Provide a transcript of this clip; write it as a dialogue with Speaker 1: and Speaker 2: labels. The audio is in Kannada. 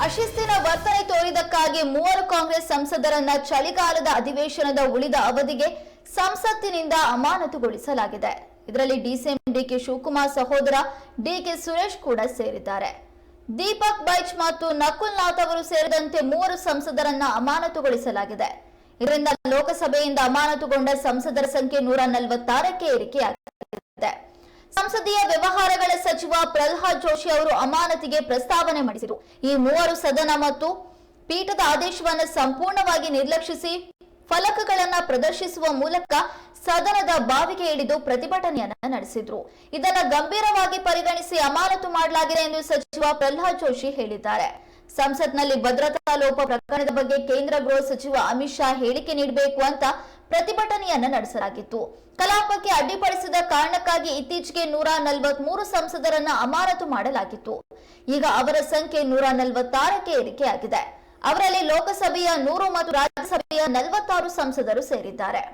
Speaker 1: ಅಶಿಸ್ತಿನ ವರ್ತನೆ ತೋರಿದಕ್ಕಾಗಿ 3 ಕಾಂಗ್ರೆಸ್ ಸಂಸದರನ್ನ ಚಳಿಗಾಲದ ಅಧಿವೇಶನದ ಉಳಿದ ಅವಧಿಗೆ ಸಂಸತ್ತಿನಿಂದ ಅಮಾನತುಗೊಳಿಸಲಾಗಿದೆ. ಇದರಲ್ಲಿ ಡಿಸಿಎಂ ಡಿಕೆ ಶಿವಕುಮಾರ್ ಸಹೋದರ ಡಿಕೆ ಸುರೇಶ್ ಕೂಡ ಸೇರಿದ್ದಾರೆ. ದೀಪಕ್ ಬೈಚ್ ಮತ್ತು ನಕುಲ್ ನಾಥ್ ಅವರು ಸೇರಿದಂತೆ 3 ಸಂಸದರನ್ನ ಅಮಾನತುಗೊಳಿಸಲಾಗಿದೆ. ಇದರಿಂದ ಲೋಕಸಭೆಯಿಂದ ಅಮಾನತುಗೊಂಡ ಸಂಸದರ ಸಂಖ್ಯೆ 146ಕ್ಕೆ ಏರಿಕೆಯಾಗಿದೆ. ಸಂಸದೀಯ ವ್ಯವಹಾರಗಳ ಸಚಿವ ಪ್ರಹ್ಲಾದ್ ಜೋಶಿ ಅವರು ಅಮಾನತಿಗೆ ಪ್ರಸ್ತಾವನೆ ಮಂಡಿಸಿದರು. ಈ 3 ಸದನ ಮತ್ತು ಪೀಠದ ಆದೇಶವನ್ನು ಸಂಪೂರ್ಣವಾಗಿ ನಿರ್ಲಕ್ಷಿಸಿ ಫಲಕಗಳನ್ನು ಪ್ರದರ್ಶಿಸುವ ಮೂಲಕ ಸದನದ ಬಾವಿಗೆ ಇಳಿದು ಪ್ರತಿಭಟನೆಯನ್ನ ನಡೆಸಿದ್ರು. ಇದನ್ನು ಗಂಭೀರವಾಗಿ ಪರಿಗಣಿಸಿ ಅಮಾನತು ಮಾಡಲಾಗಿದೆ ಎಂದು ಸಚಿವ ಪ್ರಹ್ಲಾದ್ ಜೋಶಿ ಹೇಳಿದ್ದಾರೆ. ಸಂಸತ್ನಲ್ಲಿ ಭದ್ರತಾ ಲೋಪ ಪ್ರಕರಣದ ಬಗ್ಗೆ ಕೇಂದ್ರ ಗೃಹ ಸಚಿವ ಅಮಿತ್ ಶಾ ಹೇಳಿಕೆ ನೀಡಬೇಕು ಅಂತ ಪ್ರತಿಭಟನೆಯನ್ನ ನಡೆಸಲಾಗಿತ್ತು. ಕಲಾಪಕ್ಕೆ ಅಡ್ಡಿಪಡಿಸಿದ ಕಾರಣಕ್ಕಾಗಿ ಇತ್ತೀಚೆಗೆ 143 ಸಂಸದರನ್ನ ಅಮಾನತು ಮಾಡಲಾಗಿತ್ತು. ಈಗ ಅವರ ಸಂಖ್ಯೆ 146ಕ್ಕೆ ಏರಿಕೆಯಾಗಿದೆ. ಅವರಲ್ಲಿ ಲೋಕಸಭೆಯ 100 ಮತ್ತು ರಾಜ್ಯಸಭೆಯ 46 ಸಂಸದರು ಸೇರಿದ್ದಾರೆ.